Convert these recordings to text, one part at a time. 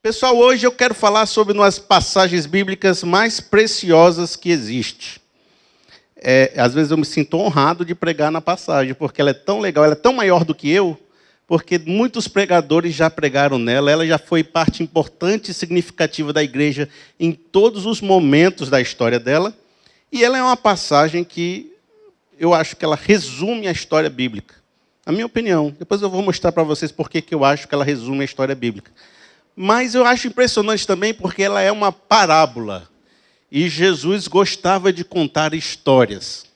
Pessoal, hoje eu quero falar sobre uma das passagens bíblicas mais preciosas que existe. Às vezes eu me sinto honrado de pregar na passagem, porque ela é tão legal, ela é tão maior do que eu, porque muitos pregadores já pregaram nela, ela já foi parte importante e significativa da igreja em todos os momentos da história dela, e ela é uma passagem que eu acho que ela resume a história bíblica. Na minha opinião. Depois eu vou mostrar para vocês por que eu acho que ela resume a história bíblica. Mas eu acho impressionante também porque ela é uma parábola. E Jesus gostava de contar histórias.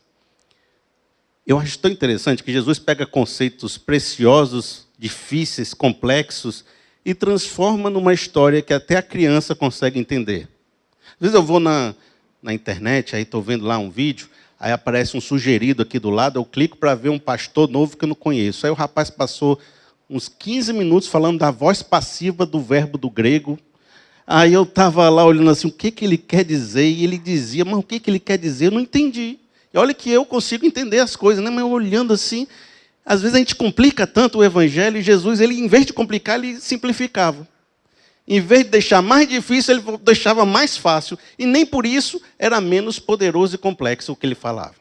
Eu acho tão interessante que Jesus pega conceitos preciosos, difíceis, complexos, e transforma numa história que até a criança consegue entender. Às vezes eu vou na internet, aí estou vendo lá um vídeo, aí aparece um sugerido aqui do lado, eu clico para ver um pastor novo que eu não conheço. Aí o rapaz passou uns 15 minutos falando da voz passiva do verbo do grego. Aí eu estava lá olhando assim, o que ele quer dizer? E ele dizia, mas o que ele quer dizer? Eu não entendi. E olha que eu consigo entender as coisas, né? Mas eu olhando assim, às vezes a gente complica tanto o evangelho, e Jesus, ele, em vez de complicar, ele simplificava. Em vez de deixar mais difícil, ele deixava mais fácil. E nem por isso era menos poderoso e complexo o que ele falava.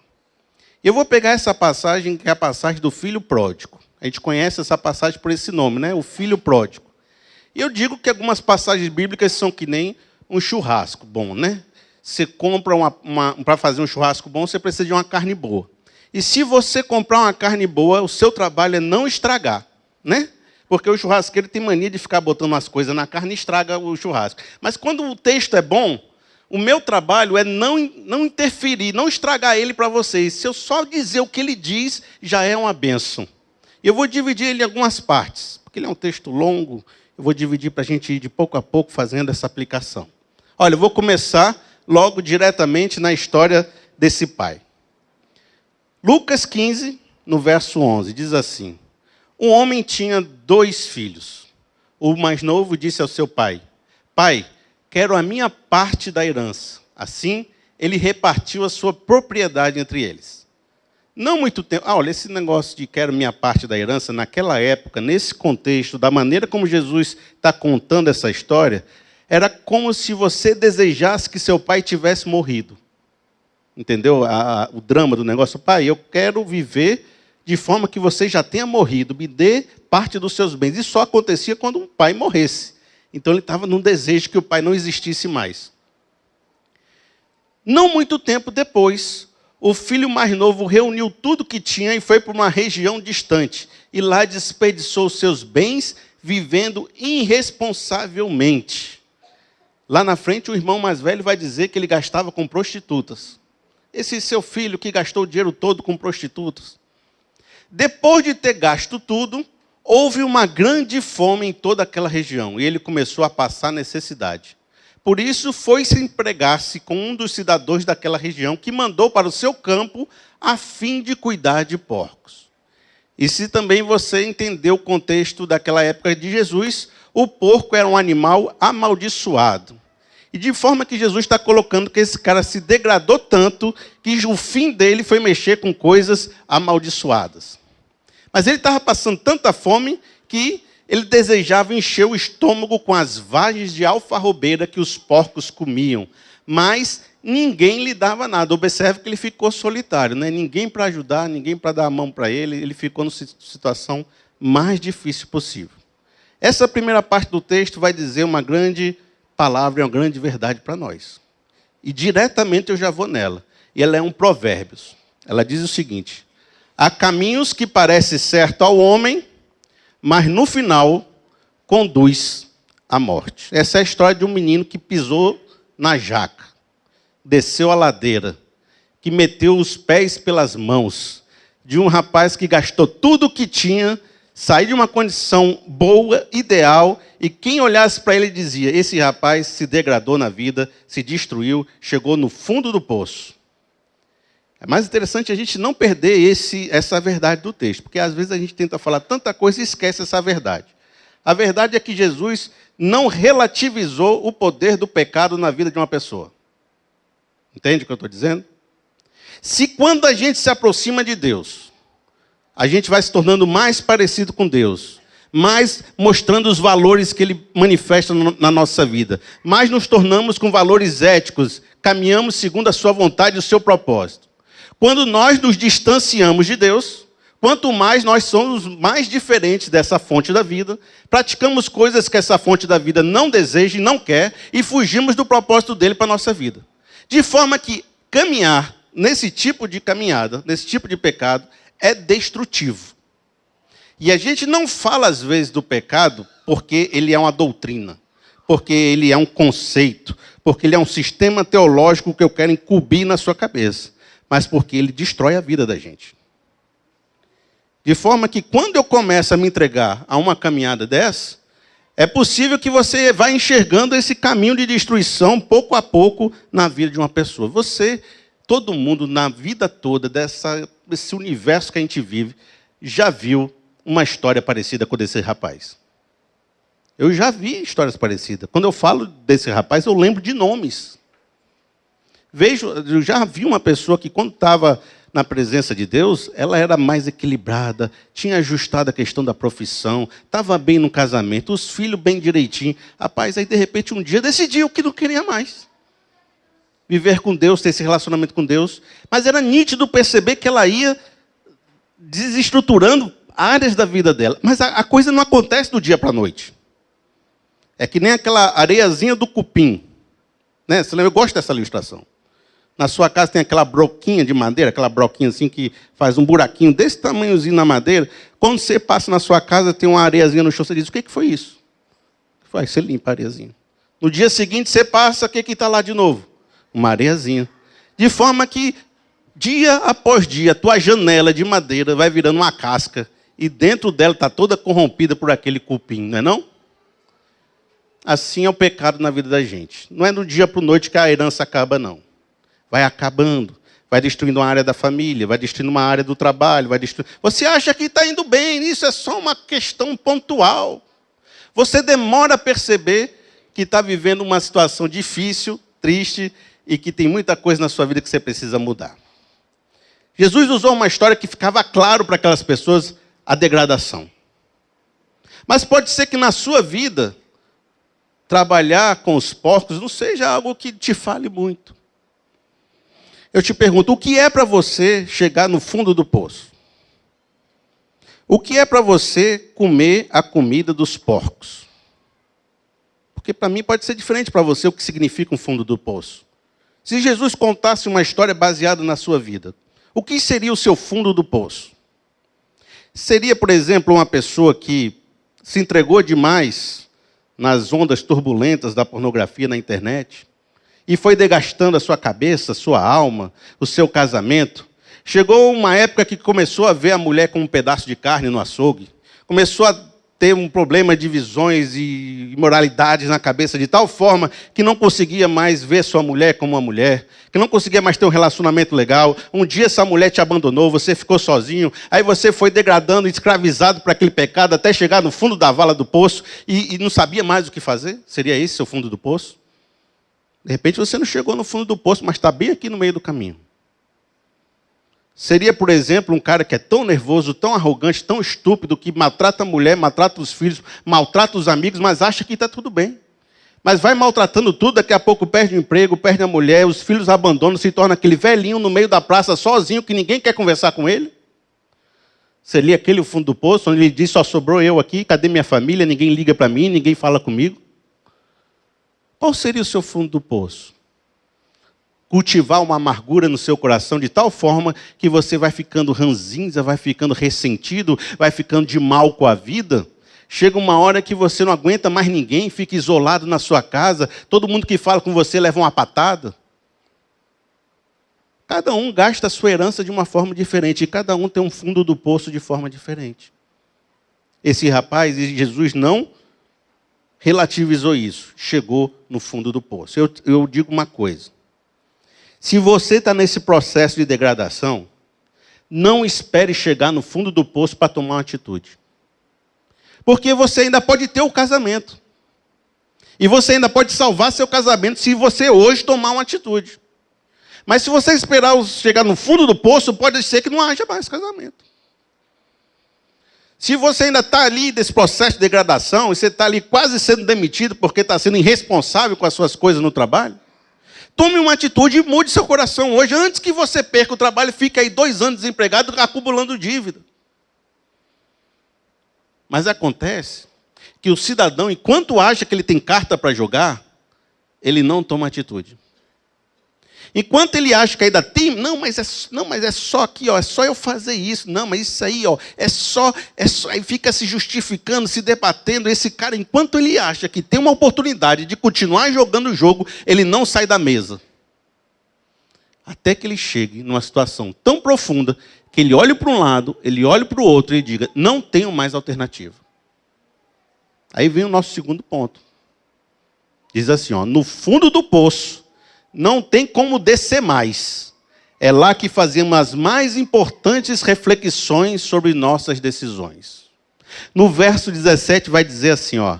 Eu vou pegar essa passagem, que é a passagem do filho pródigo. A gente conhece essa passagem por esse nome, né? O filho pródigo. E eu digo que algumas passagens bíblicas são que nem um churrasco bom, né? Você compra para fazer um churrasco bom, você precisa de uma carne boa. E se você comprar uma carne boa, o seu trabalho é não estragar, né? Porque o churrasqueiro tem mania de ficar botando umas coisas na carne e estraga o churrasco. Mas quando o texto é bom, o meu trabalho é não interferir, não estragar ele para vocês. Se eu só dizer o que ele diz, já é uma bênção. Eu vou dividir ele em algumas partes, porque ele é um texto longo, eu vou dividir para a gente ir de pouco a pouco fazendo essa aplicação. Olha, eu vou começar logo diretamente na história desse pai. Lucas 15, no verso 11, diz assim: um homem tinha 2 filhos. O mais novo disse ao seu pai: pai, quero a minha parte da herança. Assim, ele repartiu a sua propriedade entre eles. Não muito tempo... olha, esse negócio de quero minha parte da herança, naquela época, nesse contexto, da maneira como Jesus está contando essa história, era como se você desejasse que seu pai tivesse morrido. Entendeu? O drama do negócio. Pai, eu quero viver de forma que você já tenha morrido, me dê parte dos seus bens. Isso só acontecia quando um pai morresse. Então ele estava num desejo que o pai não existisse mais. Não muito tempo depois, o filho mais novo reuniu tudo que tinha e foi para uma região distante. E lá desperdiçou seus bens, vivendo irresponsavelmente. Lá na frente, o irmão mais velho vai dizer que ele gastava com prostitutas. Esse seu filho que gastou o dinheiro todo com prostitutas. Depois de ter gasto tudo, houve uma grande fome em toda aquela região. E ele começou a passar necessidade. Por isso, foi se empregar-se com um dos cidadãos daquela região, que mandou para o seu campo a fim de cuidar de porcos. E se também você entendeu o contexto daquela época de Jesus, o porco era um animal amaldiçoado. E de forma que Jesus está colocando que esse cara se degradou tanto, que o fim dele foi mexer com coisas amaldiçoadas. Mas ele estava passando tanta fome que ele desejava encher o estômago com as vagens de alfarrobeira que os porcos comiam. Mas ninguém lhe dava nada. Observe que ele ficou solitário, né? Ninguém para ajudar, ninguém para dar a mão para ele. Ele ficou na situação mais difícil possível. Essa primeira parte do texto vai dizer uma grande palavra, uma grande verdade para nós. E diretamente eu já vou nela. E ela é um Provérbios. Ela diz o seguinte: há caminhos que parecem certo ao homem, mas no final conduz à morte. Essa é a história de um menino que pisou na jaca, desceu a ladeira, que meteu os pés pelas mãos, de um rapaz que gastou tudo o que tinha, saiu de uma condição boa, ideal, e quem olhasse para ele dizia: esse rapaz se degradou na vida, se destruiu, chegou no fundo do poço. É mais interessante a gente não perder essa verdade do texto, porque às vezes a gente tenta falar tanta coisa e esquece essa verdade. A verdade é que Jesus não relativizou o poder do pecado na vida de uma pessoa. Entende o que eu estou dizendo? Se quando a gente se aproxima de Deus, a gente vai se tornando mais parecido com Deus, mais mostrando os valores que ele manifesta na nossa vida, mais nos tornamos com valores éticos, caminhamos segundo a sua vontade e o seu propósito. Quando nós nos distanciamos de Deus, quanto mais nós somos mais diferentes dessa fonte da vida, praticamos coisas que essa fonte da vida não deseja e não quer, e fugimos do propósito dele para a nossa vida. De forma que caminhar nesse tipo de caminhada, nesse tipo de pecado, é destrutivo. E a gente não fala, às vezes, do pecado porque ele é uma doutrina, porque ele é um conceito, porque ele é um sistema teológico que eu quero incumbir na sua cabeça, mas porque ele destrói a vida da gente. De forma que, quando eu começo a me entregar a uma caminhada dessa, é possível que você vá enxergando esse caminho de destruição, pouco a pouco, na vida de uma pessoa. Você, todo mundo, na vida toda, desse universo que a gente vive, já viu uma história parecida com desse rapaz. Eu já vi histórias parecidas. Quando eu falo desse rapaz, eu lembro de nomes. Eu já vi uma pessoa que, quando estava na presença de Deus, ela era mais equilibrada, tinha ajustado a questão da profissão, estava bem no casamento, os filhos bem direitinho. Rapaz, aí de repente um dia decidiu que não queria mais viver com Deus, ter esse relacionamento com Deus. Mas era nítido perceber que ela ia desestruturando áreas da vida dela. Mas a coisa não acontece do dia para a noite. É que nem aquela areiazinha do cupim. Né? Você lembra? Eu gosto dessa ilustração. Na sua casa tem aquela broquinha de madeira, aquela broquinha assim que faz um buraquinho desse tamanhozinho na madeira. Quando você passa na sua casa, tem uma areiazinha no chão, você diz, o que foi isso? Aí você limpa a areiazinha. No dia seguinte, você passa, o que está lá de novo? Uma areiazinha. De forma que, dia após dia, a tua janela de madeira vai virando uma casca e dentro dela está toda corrompida por aquele cupim, não é não? Assim é o pecado na vida da gente. Não é do dia para a noite que a herança acaba, não. Vai acabando, vai destruindo uma área da família, vai destruindo uma área do trabalho, vai destruindo... Você acha que está indo bem, isso é só uma questão pontual. Você demora a perceber que está vivendo uma situação difícil, triste, e que tem muita coisa na sua vida que você precisa mudar. Jesus usou uma história que ficava claro para aquelas pessoas a degradação. Mas pode ser que na sua vida, trabalhar com os porcos não seja algo que te fale muito. Eu te pergunto, o que é para você chegar no fundo do poço? O que é para você comer a comida dos porcos? Porque para mim pode ser diferente para você o que significa um fundo do poço. Se Jesus contasse uma história baseada na sua vida, o que seria o seu fundo do poço? Seria, por exemplo, uma pessoa que se entregou demais nas ondas turbulentas da pornografia na internet e foi desgastando a sua cabeça, a sua alma, o seu casamento. Chegou uma época que começou a ver a mulher como um pedaço de carne no açougue. Começou a ter um problema de visões e imoralidades na cabeça de tal forma que não conseguia mais ver sua mulher como uma mulher, que não conseguia mais ter um relacionamento legal. Um dia essa mulher te abandonou, você ficou sozinho, aí você foi degradando, escravizado para aquele pecado até chegar no fundo da vala do poço e não sabia mais o que fazer. Seria esse o fundo do poço? De repente você não chegou no fundo do poço, mas está bem aqui no meio do caminho. Seria, por exemplo, um cara que é tão nervoso, tão arrogante, tão estúpido, que maltrata a mulher, maltrata os filhos, maltrata os amigos, mas acha que está tudo bem. Mas vai maltratando tudo, daqui a pouco perde o emprego, perde a mulher, os filhos abandonam, se torna aquele velhinho no meio da praça, sozinho, que ninguém quer conversar com ele. Seria aquele o fundo do poço, onde ele diz, só sobrou eu aqui, cadê minha família, ninguém liga para mim, ninguém fala comigo. Qual seria o seu fundo do poço? Cultivar uma amargura no seu coração de tal forma que você vai ficando ranzinza, vai ficando ressentido, vai ficando de mal com a vida. Chega uma hora que você não aguenta mais ninguém, fica isolado na sua casa, todo mundo que fala com você leva uma patada. Cada um gasta a sua herança de uma forma diferente, e cada um tem um fundo do poço de forma diferente. Esse rapaz, Jesus não relativizou isso, chegou no fundo do poço. Eu digo uma coisa. Se você está nesse processo de degradação, não espere chegar no fundo do poço para tomar uma atitude. Porque você ainda pode ter o casamento. E você ainda pode salvar seu casamento se você hoje tomar uma atitude. Mas se você esperar chegar no fundo do poço, pode ser que não haja mais casamento. Se você ainda está ali nesse processo de degradação, e você está ali quase sendo demitido porque está sendo irresponsável com as suas coisas no trabalho, tome uma atitude e mude seu coração hoje, antes que você perca o trabalho e fique aí 2 anos desempregado, acumulando dívida. Mas acontece que o cidadão, enquanto acha que ele tem carta para jogar, ele não toma atitude. Enquanto ele acha que ainda tem, não, mas é só aqui, ó, é só eu fazer isso. Não, mas isso aí, ó, é só, aí fica se justificando, se debatendo. Esse cara, enquanto ele acha que tem uma oportunidade de continuar jogando o jogo, ele não sai da mesa. Até que ele chegue numa situação tão profunda que ele olhe para um lado, ele olhe para o outro e diga, não tenho mais alternativa. Aí vem o nosso segundo ponto. Diz assim, ó, no fundo do poço, não tem como descer mais. É lá que fazemos as mais importantes reflexões sobre nossas decisões. No verso 17 vai dizer assim, ó,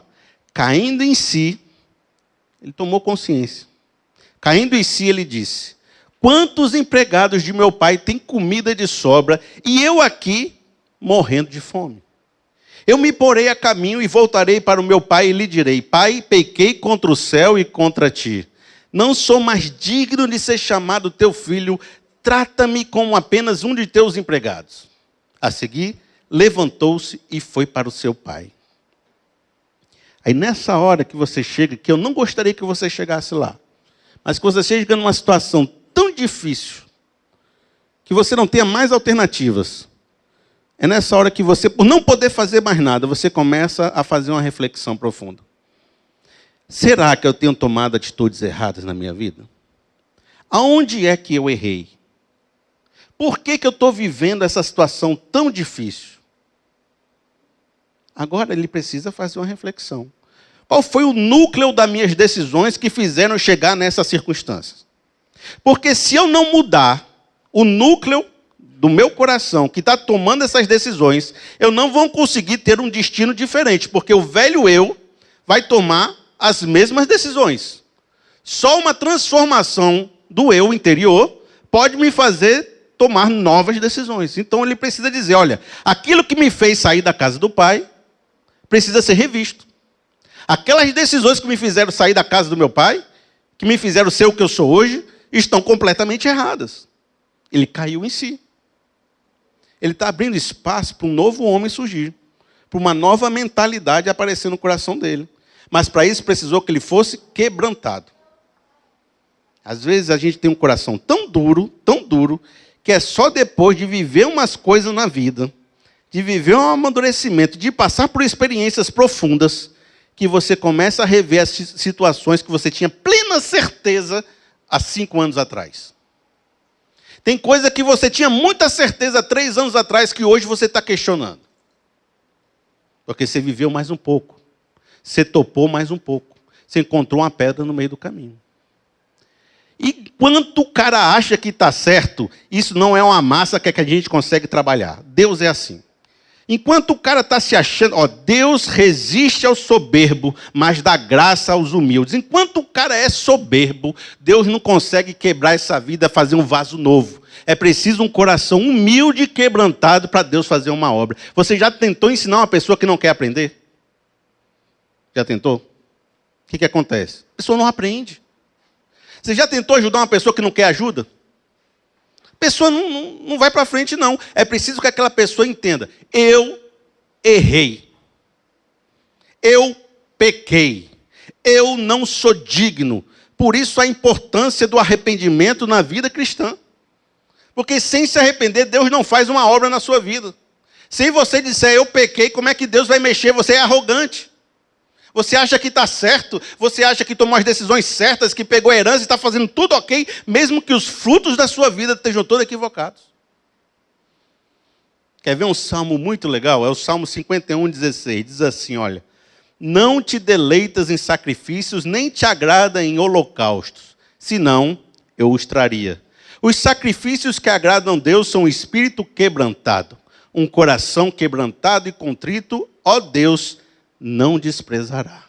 caindo em si, ele tomou consciência. Caindo em si, ele disse, quantos empregados de meu pai têm comida de sobra e eu aqui morrendo de fome? Eu me porei a caminho e voltarei para o meu pai e lhe direi, pai, pequei contra o céu e contra ti. Não sou mais digno de ser chamado teu filho, trata-me como apenas um de teus empregados. A seguir, levantou-se e foi para o seu pai. Aí nessa hora que você chega, que eu não gostaria que você chegasse lá, mas que você chega numa situação tão difícil, que você não tenha mais alternativas, é nessa hora que você, por não poder fazer mais nada, você começa a fazer uma reflexão profunda. Será que eu tenho tomado atitudes erradas na minha vida? Aonde é que eu errei? Por que eu estou vivendo essa situação tão difícil? Agora ele precisa fazer uma reflexão. Qual foi o núcleo das minhas decisões que fizeram chegar nessas circunstâncias? Porque se eu não mudar o núcleo do meu coração, que está tomando essas decisões, eu não vou conseguir ter um destino diferente, porque o velho eu vai tomar as mesmas decisões. Só uma transformação do eu interior pode me fazer tomar novas decisões. Então ele precisa dizer, olha, aquilo que me fez sair da casa do pai precisa ser revisto. Aquelas decisões que me fizeram sair da casa do meu pai, que me fizeram ser o que eu sou hoje, estão completamente erradas. Ele caiu em si. Ele está abrindo espaço para um novo homem surgir, para uma nova mentalidade aparecer no coração dele. Mas para isso precisou que ele fosse quebrantado. Às vezes a gente tem um coração tão duro, que é só depois de viver umas coisas na vida, de viver um amadurecimento, de passar por experiências profundas, que você começa a rever as situações que você tinha plena certeza há 5 anos atrás. Tem coisa que você tinha muita certeza há 3 anos atrás, que hoje você está questionando. Porque você viveu mais um pouco. Você topou mais um pouco. Você encontrou uma pedra no meio do caminho. E enquanto o cara acha que está certo, isso não é uma massa que a gente consegue trabalhar. Deus é assim. Enquanto o cara está se achando, ó, Deus resiste ao soberbo, mas dá graça aos humildes. Enquanto o cara é soberbo, Deus não consegue quebrar essa vida, fazer um vaso novo. É preciso um coração humilde e quebrantado para Deus fazer uma obra. Você já tentou ensinar uma pessoa que não quer aprender? Já tentou? O que acontece? A pessoa não aprende. Você já tentou ajudar uma pessoa que não quer ajuda? A pessoa não vai para frente, não. É preciso que aquela pessoa entenda. Eu errei. Eu pequei. Eu não sou digno. Por isso a importância do arrependimento na vida cristã. Porque sem se arrepender, Deus não faz uma obra na sua vida. Se você disser, eu pequei, como é que Deus vai mexer? Você é arrogante. Você acha que está certo, você acha que tomou as decisões certas, que pegou a herança e está fazendo tudo ok, mesmo que os frutos da sua vida estejam todos equivocados. Quer ver um salmo muito legal? É o Salmo 51:16. Diz assim, olha, não te deleitas em sacrifícios, nem te agrada em holocaustos, senão eu os traria. Os sacrifícios que agradam a Deus são um espírito quebrantado, um coração quebrantado e contrito, ó Deus, não desprezará.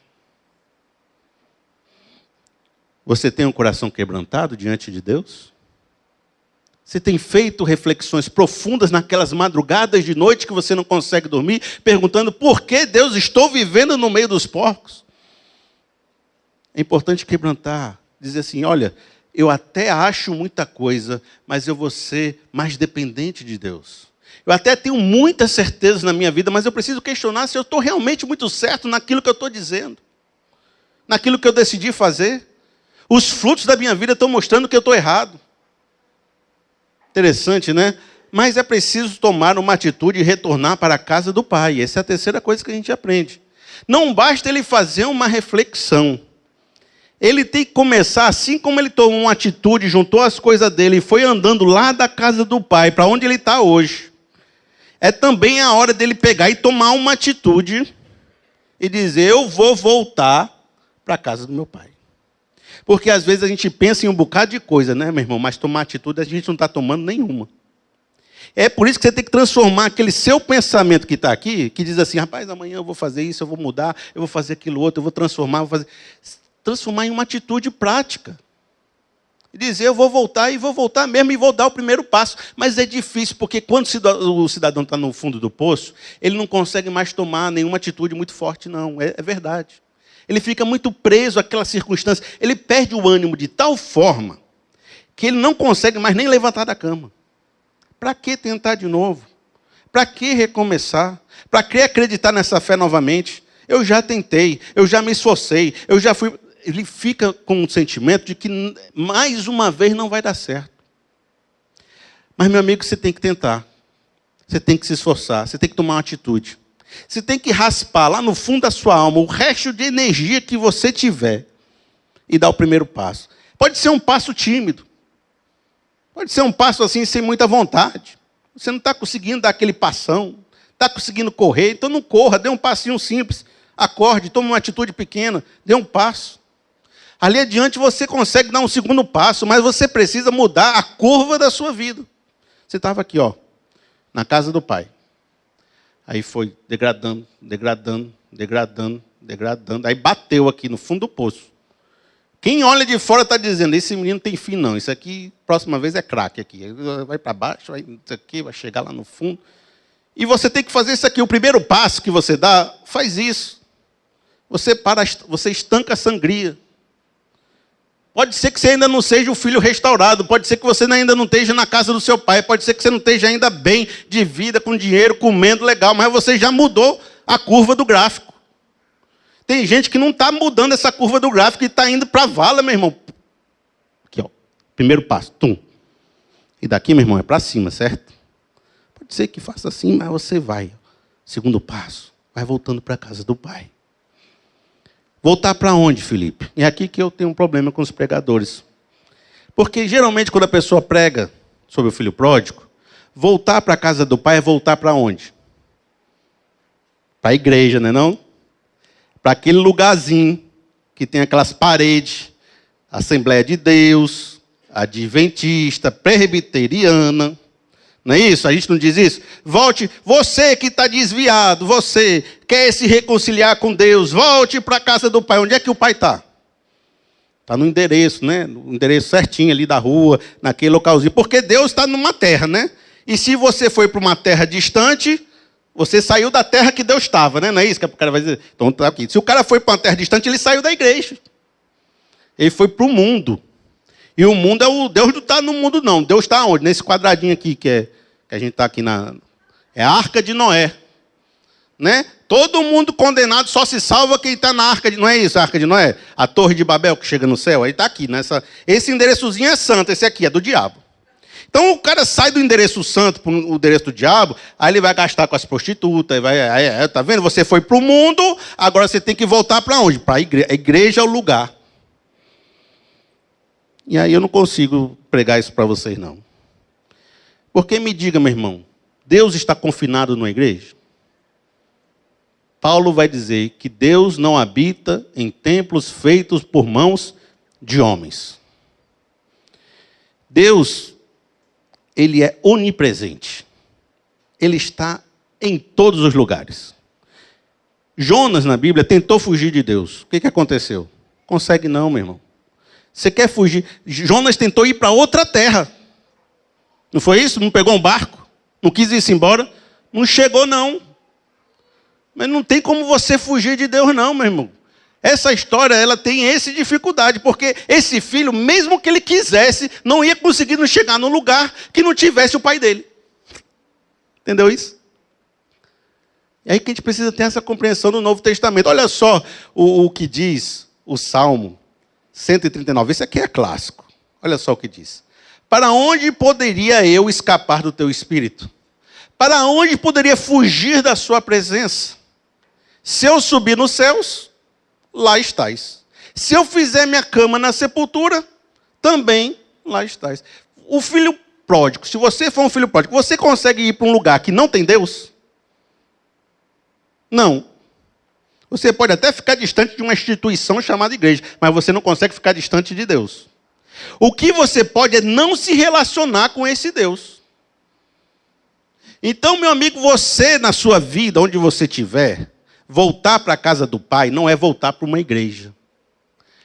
Você tem um coração quebrantado diante de Deus? Você tem feito reflexões profundas naquelas madrugadas de noite que você não consegue dormir, perguntando por que, Deus, estou vivendo no meio dos porcos? É importante quebrantar, dizer assim, olha, eu até acho muita coisa, mas eu vou ser mais dependente de Deus. Eu até tenho muitas certezas na minha vida, mas eu preciso questionar se eu estou realmente muito certo naquilo que eu estou dizendo. Naquilo que eu decidi fazer. Os frutos da minha vida estão mostrando que eu estou errado. Interessante, né? Mas é preciso tomar uma atitude e retornar para a casa do Pai. Essa é a terceira coisa que a gente aprende. Não basta ele fazer uma reflexão. Ele tem que começar, assim como ele tomou uma atitude, juntou as coisas dele e foi andando lá da casa do Pai, para onde ele está hoje. É também a hora dele pegar e tomar uma atitude e dizer, eu vou voltar para a casa do meu Pai. Porque às vezes a gente pensa em um bocado de coisa, né, meu irmão? Mas tomar atitude a gente não está tomando nenhuma. É por isso que você tem que transformar aquele seu pensamento que está aqui, que diz assim, rapaz, amanhã eu vou fazer isso, eu vou mudar, eu vou fazer aquilo outro, eu vou transformar, transformar em uma atitude prática. E dizer, eu vou voltar, e vou voltar mesmo, e vou dar o primeiro passo. Mas é difícil, porque quando o cidadão está no fundo do poço, ele não consegue mais tomar nenhuma atitude muito forte, não. É verdade. Ele fica muito preso àquela circunstância. Ele perde o ânimo de tal forma que ele não consegue mais nem levantar da cama. Para que tentar de novo? Para que recomeçar? Para que acreditar nessa fé novamente? Eu já tentei, eu já me esforcei, eu já fui... Ele fica com um sentimento de que mais uma vez não vai dar certo. Mas, meu amigo, você tem que tentar. Você tem que se esforçar, você tem que tomar uma atitude. Você tem que raspar lá no fundo da sua alma o resto de energia que você tiver e dar o primeiro passo. Pode ser um passo tímido. Pode ser um passo assim sem muita vontade. Você não está conseguindo dar aquele passão. Está conseguindo correr, então não corra. Dê um passinho simples. Acorde, tome uma atitude pequena. Dê um passo. Ali adiante você consegue dar um segundo passo, mas você precisa mudar a curva da sua vida. Você estava aqui, ó, na casa do Pai. Aí foi degradando, degradando, degradando, degradando. Aí bateu aqui no fundo do poço. Quem olha de fora está dizendo, esse menino tem fim não. Isso aqui, próxima vez é craque aqui. Vai para baixo, vai isso aqui, vai chegar lá no fundo. E você tem que fazer isso aqui. O primeiro passo que você dá, faz isso. Você estanca a sangria. Pode ser que você ainda não seja o filho restaurado. Pode ser que você ainda não esteja na casa do seu pai. Pode ser que você não esteja ainda bem de vida, com dinheiro, comendo legal. Mas você já mudou a curva do gráfico. Tem gente que não está mudando essa curva do gráfico e está indo para a vala, meu irmão. Aqui, ó. Primeiro passo. Tum. E daqui, meu irmão, é para cima, certo? Pode ser que faça assim, mas você vai. Segundo passo. Vai voltando para a casa do pai. Voltar para onde, Felipe? É aqui que eu tenho um problema com os pregadores. Porque, geralmente, quando a pessoa prega sobre o filho pródigo, voltar para a casa do pai é voltar para onde? Para a igreja, não é não? Para aquele lugarzinho que tem aquelas paredes, Assembleia de Deus, Adventista, Presbiteriana. Não é isso? A gente não diz isso? Volte, você que está desviado, você quer se reconciliar com Deus, volte para a casa do Pai. Onde é que o Pai está? Está no endereço, né? No endereço certinho ali da rua, naquele localzinho. Porque Deus está numa terra, né? E se você foi para uma terra distante, você saiu da terra que Deus estava, né? Não é isso que o cara vai dizer? Então, tá aqui. Se o cara foi para uma terra distante, ele saiu da igreja. Ele foi para o mundo. E o mundo é o... Deus não está no mundo, não. Deus está onde? Nesse quadradinho aqui, que a gente está aqui na... É a Arca de Noé. Né? Todo mundo condenado só se salva quem está na Arca de... Não é isso, a Arca de Noé? A Torre de Babel que chega no céu, aí está aqui. Esse endereçozinho é santo, esse aqui é do diabo. Então o cara sai do endereço santo para o endereço do diabo, aí ele vai gastar com as prostitutas, tá vendo? Você foi para o mundo, agora você tem que voltar para onde? Para a igreja. A igreja é o lugar. E aí eu não consigo pregar isso para vocês, não. Porque me diga, meu irmão, Deus está confinado numa igreja? Paulo vai dizer que Deus não habita em templos feitos por mãos de homens. Deus, ele é onipresente. Ele está em todos os lugares. Jonas, na Bíblia, tentou fugir de Deus. O que aconteceu? Consegue não, meu irmão. Você quer fugir? Jonas tentou ir para outra terra. Não foi isso? Não pegou um barco? Não quis ir embora? Não chegou, não. Mas não tem como você fugir de Deus, não, meu irmão. Essa história, ela tem essa dificuldade, porque esse filho, mesmo que ele quisesse, não ia conseguir chegar num lugar que não tivesse o pai dele. Entendeu isso? É aí que a gente precisa ter essa compreensão do Novo Testamento. Olha só o que diz o Salmo 139. Esse aqui é clássico. Olha só o que diz. Para onde poderia eu escapar do teu espírito? Para onde poderia fugir da sua presença? Se eu subir nos céus, lá estás. Se eu fizer minha cama na sepultura, também lá estás. O filho pródigo, se você for um filho pródigo, você consegue ir para um lugar que não tem Deus? Não. Você pode até ficar distante de uma instituição chamada igreja, mas você não consegue ficar distante de Deus. O que você pode é não se relacionar com esse Deus. Então, meu amigo, você na sua vida, onde você estiver, voltar para a casa do Pai não é voltar para uma igreja.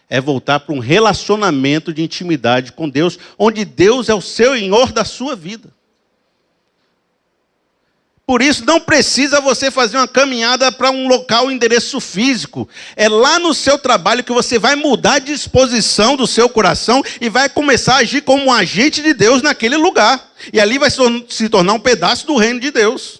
É voltar para um relacionamento de intimidade com Deus, onde Deus é o Senhor da sua vida. Por isso, não precisa você fazer uma caminhada para um local, um endereço físico. É lá no seu trabalho que você vai mudar a disposição do seu coração e vai começar a agir como um agente de Deus naquele lugar. E ali vai se tornar um pedaço do reino de Deus.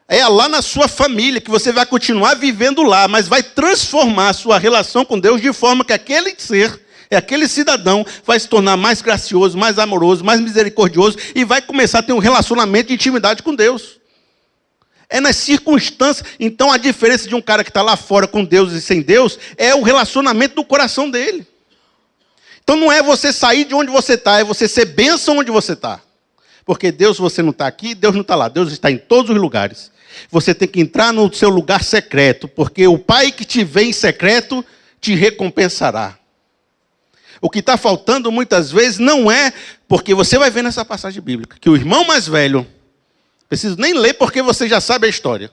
É lá na sua família que você vai continuar vivendo lá, mas vai transformar a sua relação com Deus de forma que aquele ser, aquele cidadão vai se tornar mais gracioso, mais amoroso, mais misericordioso e vai começar a ter um relacionamento de intimidade com Deus. É nas circunstâncias. Então a diferença de um cara que está lá fora com Deus e sem Deus é o relacionamento do coração dele. Então não é você sair de onde você está, é você ser bênção onde você está. Porque Deus, você não está aqui, Deus não está lá. Deus está em todos os lugares. Você tem que entrar no seu lugar secreto, porque o Pai que te vê em secreto te recompensará. O que está faltando muitas vezes não é, porque você vai ver nessa passagem bíblica, que o irmão mais velho, preciso nem ler porque você já sabe a história,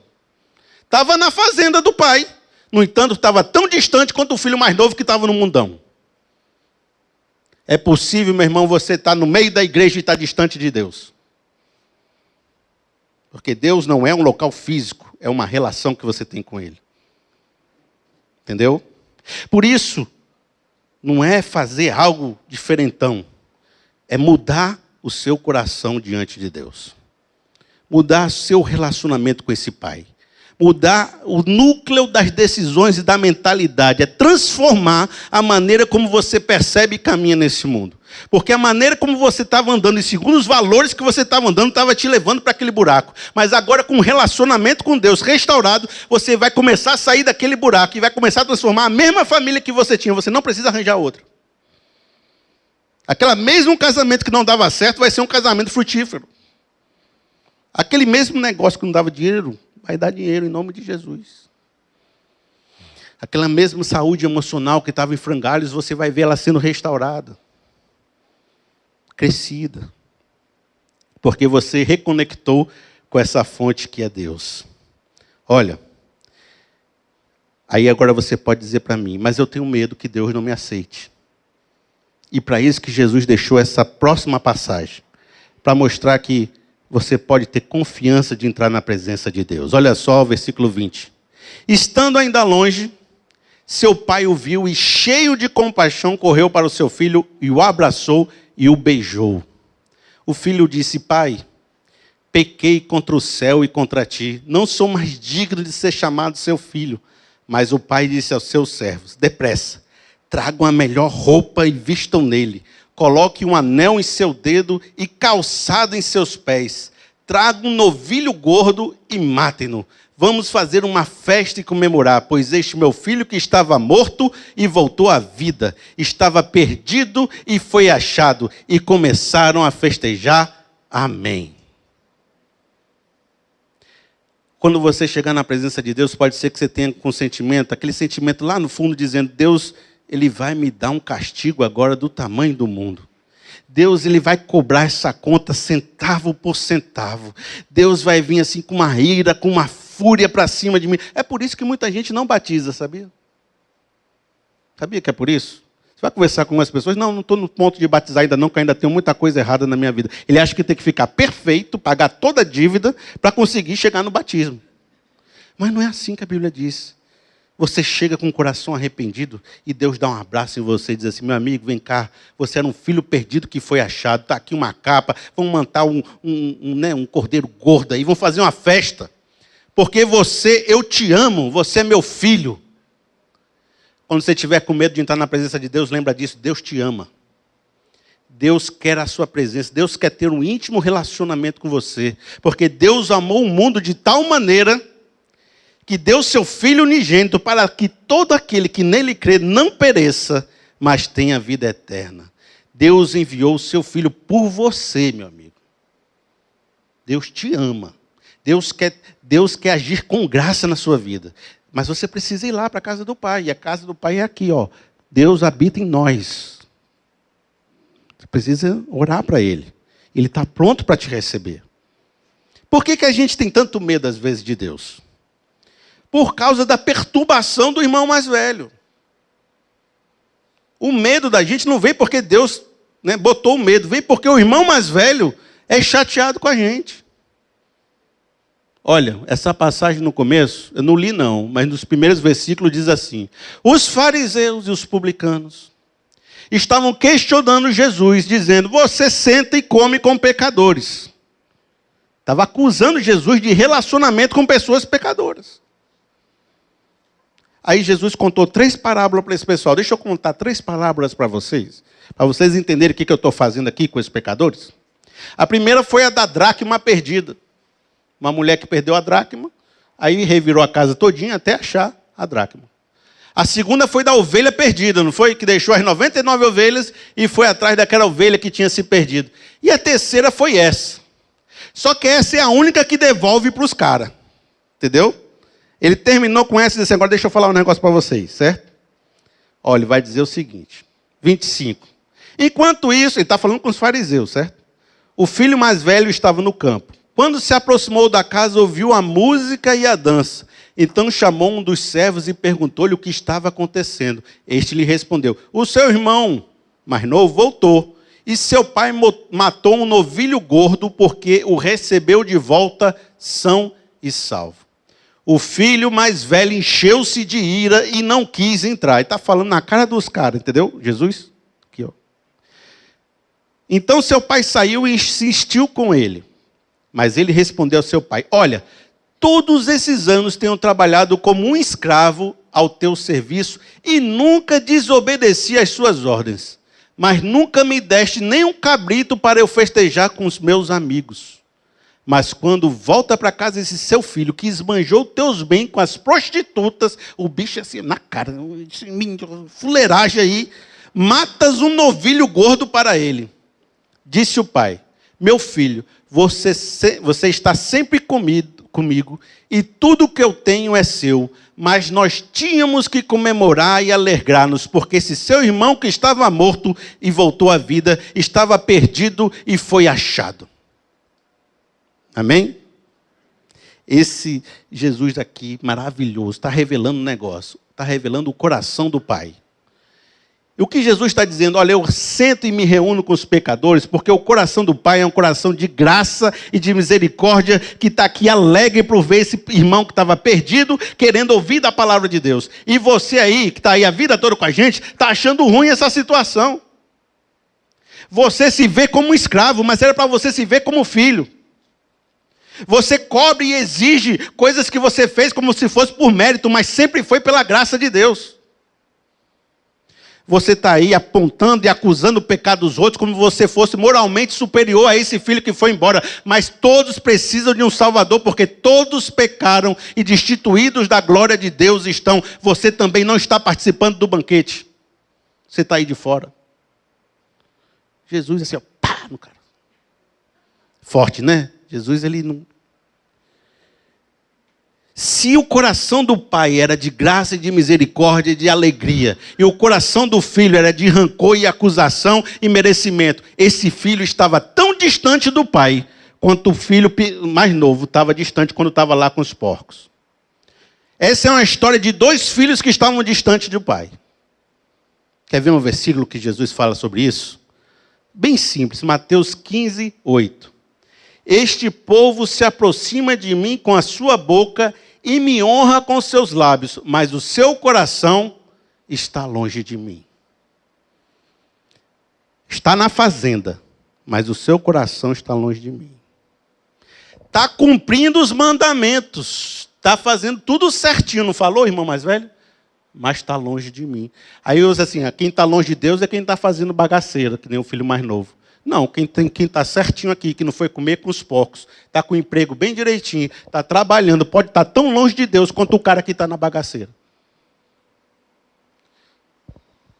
estava na fazenda do pai, no entanto estava tão distante quanto o filho mais novo que estava no mundão. É possível, meu irmão, você estar no meio da igreja e estar distante de Deus. Porque Deus não é um local físico, é uma relação que você tem com Ele. Entendeu? Por isso, não é fazer algo diferentão, é mudar o seu coração diante de Deus. Mudar seu relacionamento com esse Pai. Mudar o núcleo das decisões e da mentalidade. É transformar a maneira como você percebe e caminha nesse mundo. Porque a maneira como você estava andando, e segundo os valores que você estava andando, estava te levando para aquele buraco. Mas agora, com um relacionamento com Deus restaurado, você vai começar a sair daquele buraco e vai começar a transformar a mesma família que você tinha. Você não precisa arranjar outra. Aquele mesmo casamento que não dava certo vai ser um casamento frutífero. Aquele mesmo negócio que não dava dinheiro, vai dar dinheiro em nome de Jesus. Aquela mesma saúde emocional que estava em frangalhos, você vai ver ela sendo restaurada. Crescida. Porque você reconectou com essa fonte que é Deus. Olha, aí agora você pode dizer para mim, mas eu tenho medo que Deus não me aceite. E para isso que Jesus deixou essa próxima passagem, para mostrar que você pode ter confiança de entrar na presença de Deus. Olha só o versículo 20. Estando ainda longe, seu pai o viu e, cheio de compaixão, correu para o seu filho e o abraçou e o beijou. O filho disse, pai, pequei contra o céu e contra ti. Não sou mais digno de ser chamado seu filho. Mas o pai disse aos seus servos, depressa, tragam a melhor roupa e vistam nele. Coloque um anel em seu dedo e calçado em seus pés. Tragam um novilho gordo e matem-no. Vamos fazer uma festa e comemorar, pois este meu filho que estava morto e voltou à vida, estava perdido e foi achado. E começaram a festejar. Amém. Quando você chegar na presença de Deus, pode ser que você tenha um sentimento, aquele sentimento lá no fundo dizendo, Deus, Ele vai me dar um castigo agora do tamanho do mundo. Deus, Ele vai cobrar essa conta centavo por centavo. Deus vai vir assim com uma ira, com uma fúria para cima de mim. É por isso que muita gente não batiza, sabia? Sabia que é por isso? Você vai conversar com algumas pessoas, não estou no ponto de batizar ainda não, que ainda tenho muita coisa errada na minha vida. Ele acha que tem que ficar perfeito, pagar toda a dívida, para conseguir chegar no batismo. Mas não é assim que a Bíblia diz. Você chega com o coração arrependido e Deus dá um abraço em você e diz assim, meu amigo, vem cá, você era um filho perdido que foi achado, está aqui uma capa, vamos montar um cordeiro gordo aí, vamos fazer uma festa. Porque eu te amo, você é meu filho. Quando você estiver com medo de entrar na presença de Deus, lembra disso, Deus te ama. Deus quer a sua presença, Deus quer ter um íntimo relacionamento com você. Porque Deus amou o mundo de tal maneira que deu seu Filho unigênito para que todo aquele que nele crê não pereça, mas tenha vida eterna. Deus enviou o seu Filho por você, meu amigo. Deus te ama. Deus quer agir com graça na sua vida. Mas você precisa ir lá para a casa do Pai. E a casa do Pai é aqui, ó. Deus habita em nós. Você precisa orar para Ele. Ele está pronto para te receber. Por que a gente tem tanto medo, às vezes, de Deus? Por causa da perturbação do irmão mais velho. O medo da gente não vem porque Deus botou o medo. Vem porque o irmão mais velho é chateado com a gente. Olha, essa passagem no começo, eu não li não, mas nos primeiros versículos diz assim. Os fariseus e os publicanos estavam questionando Jesus, dizendo, você senta e come com pecadores. Estava acusando Jesus de relacionamento com pessoas pecadoras. Aí Jesus contou 3 parábolas para esse pessoal. Deixa eu contar 3 parábolas para vocês entenderem o que eu estou fazendo aqui com esses pecadores. A primeira foi a da dracma perdida. Uma mulher que perdeu a dracma, aí revirou a casa todinha até achar a dracma. A segunda foi da ovelha perdida, não foi? Que deixou as 99 ovelhas e foi atrás daquela ovelha que tinha se perdido. E a terceira foi essa. Só que essa é a única que devolve para os caras. Entendeu? Ele terminou com essa e disse, agora deixa eu falar um negócio para vocês, certo? Olha, ele vai dizer o seguinte, 25. Enquanto isso, ele está falando com os fariseus, certo? O filho mais velho estava no campo. Quando se aproximou da casa, ouviu a música e a dança. Então chamou um dos servos e perguntou-lhe o que estava acontecendo. Este lhe respondeu, o seu irmão mais novo voltou, e seu pai matou um novilho gordo, porque o recebeu de volta são e salvo. O filho mais velho encheu-se de ira e não quis entrar. Ele está falando na cara dos caras, entendeu? Jesus? Aqui, ó. Então seu pai saiu e insistiu com ele. Mas ele respondeu ao seu pai, olha, todos esses anos tenho trabalhado como um escravo ao teu serviço e nunca desobedeci às suas ordens. Mas nunca me deste nem um cabrito para eu festejar com os meus amigos. Mas quando volta para casa esse seu filho, que esbanjou teus bens com as prostitutas, o bicho assim, na cara, fuleiragem aí, matas um novilho gordo para ele. Disse o pai, meu filho, você está sempre comigo, e tudo que eu tenho é seu, mas nós tínhamos que comemorar e alegrar-nos, porque esse seu irmão que estava morto e voltou à vida, estava perdido e foi achado. Amém? Esse Jesus aqui, maravilhoso, está revelando um negócio, está revelando o coração do Pai. E o que Jesus está dizendo? Olha, eu sento e me reúno com os pecadores, porque o coração do Pai é um coração de graça e de misericórdia, que está aqui alegre por ver esse irmão que estava perdido, querendo ouvir da palavra de Deus. E você aí, que está aí a vida toda com a gente, está achando ruim essa situação. Você se vê como um escravo, mas era para você se ver como filho. Você cobre e exige coisas que você fez como se fosse por mérito, mas sempre foi pela graça de Deus. Você está aí apontando e acusando o pecado dos outros como se você fosse moralmente superior a esse filho que foi embora. Mas todos precisam de um Salvador, porque todos pecaram e destituídos da glória de Deus estão. Você também não está participando do banquete. Você está aí de fora. Jesus assim, ó, pá, no cara. Forte, né? Jesus, ele não... Se o coração do pai era de graça e de misericórdia e de alegria, e o coração do filho era de rancor e acusação e merecimento, esse filho estava tão distante do pai, quanto o filho mais novo estava distante quando estava lá com os porcos. Essa é uma história de 2 filhos que estavam distantes do pai. Quer ver um versículo que Jesus fala sobre isso? Bem simples, Mateus 15, 8. Este povo se aproxima de mim com a sua boca e me honra com seus lábios, mas o seu coração está longe de mim. Está na fazenda, mas o seu coração está longe de mim. Está cumprindo os mandamentos, está fazendo tudo certinho, não falou, irmão mais velho? Mas está longe de mim. Aí eu uso assim, quem está longe de Deus é quem está fazendo bagaceira, que nem o filho mais novo. Não, quem está certinho aqui, que não foi comer com os porcos, está com o emprego bem direitinho, está trabalhando, pode estar tão longe de Deus quanto o cara que está na bagaceira.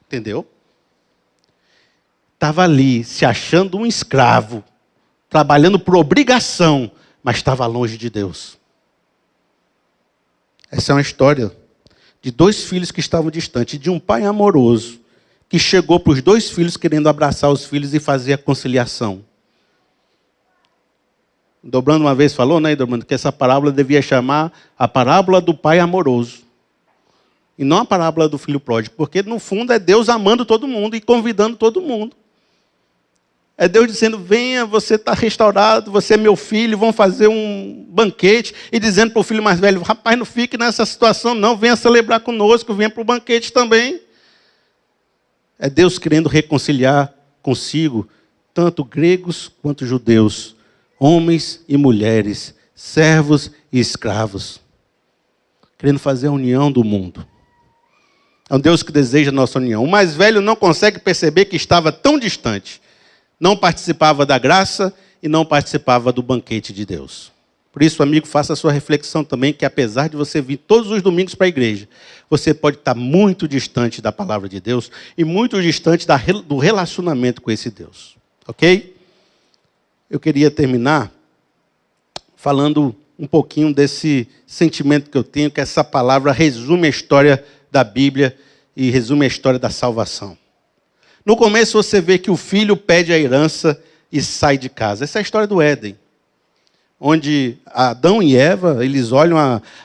Entendeu? Estava ali, se achando um escravo, trabalhando por obrigação, mas estava longe de Deus. Essa é uma história de dois filhos que estavam distantes, de um pai amoroso, que chegou para os dois filhos querendo abraçar os filhos e fazer a conciliação. Dobrando uma vez falou, né, Dobrando, que essa parábola devia chamar a parábola do pai amoroso. E não a parábola do filho pródigo, porque no fundo é Deus amando todo mundo e convidando todo mundo. É Deus dizendo, venha, você está restaurado, você é meu filho, vão fazer um banquete. E dizendo para o filho mais velho, rapaz, não fique nessa situação não, venha celebrar conosco, venha para o banquete também. É Deus querendo reconciliar consigo, tanto gregos quanto judeus, homens e mulheres, servos e escravos. Querendo fazer a união do mundo. É um Deus que deseja a nossa união. O mais velho não consegue perceber que estava tão distante. Não participava da graça e não participava do banquete de Deus. Por isso, amigo, faça a sua reflexão também, que apesar de você vir todos os domingos para a igreja, você pode estar muito distante da palavra de Deus e muito distante do relacionamento com esse Deus. Ok? Eu queria terminar falando um pouquinho desse sentimento que eu tenho, que essa palavra resume a história da Bíblia e resume a história da salvação. No começo você vê que o filho pede a herança e sai de casa. Essa é a história do Éden. Onde Adão e Eva, eles olham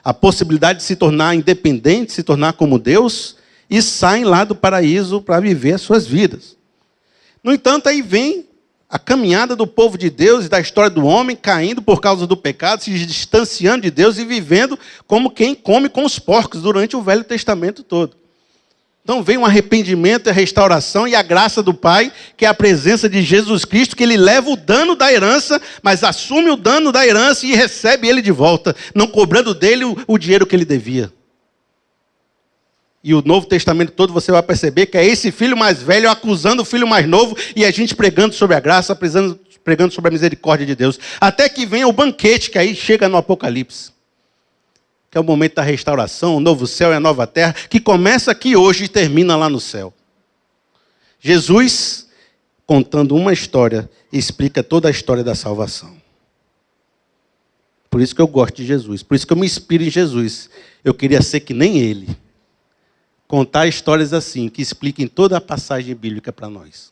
a possibilidade de se tornar independentes, se tornar como Deus, e saem lá do paraíso para viver as suas vidas. No entanto, aí vem a caminhada do povo de Deus e da história do homem caindo por causa do pecado, se distanciando de Deus e vivendo como quem come com os porcos durante o Velho Testamento todo. Então vem um arrependimento, a restauração e a graça do Pai, que é a presença de Jesus Cristo, que ele leva o dano da herança, mas assume o dano da herança e recebe ele de volta, não cobrando dele o dinheiro que ele devia. E o Novo Testamento todo você vai perceber que é esse filho mais velho acusando o filho mais novo e a gente pregando sobre a graça, pregando sobre a misericórdia de Deus. Até que venha o banquete, que aí chega no Apocalipse. Que é o momento da restauração, o novo céu e a nova terra, que começa aqui hoje e termina lá no céu. Jesus, contando uma história, explica toda a história da salvação. Por isso que eu gosto de Jesus, por isso que eu me inspiro em Jesus. Eu queria ser que nem ele. Contar histórias assim, que expliquem toda a passagem bíblica para nós.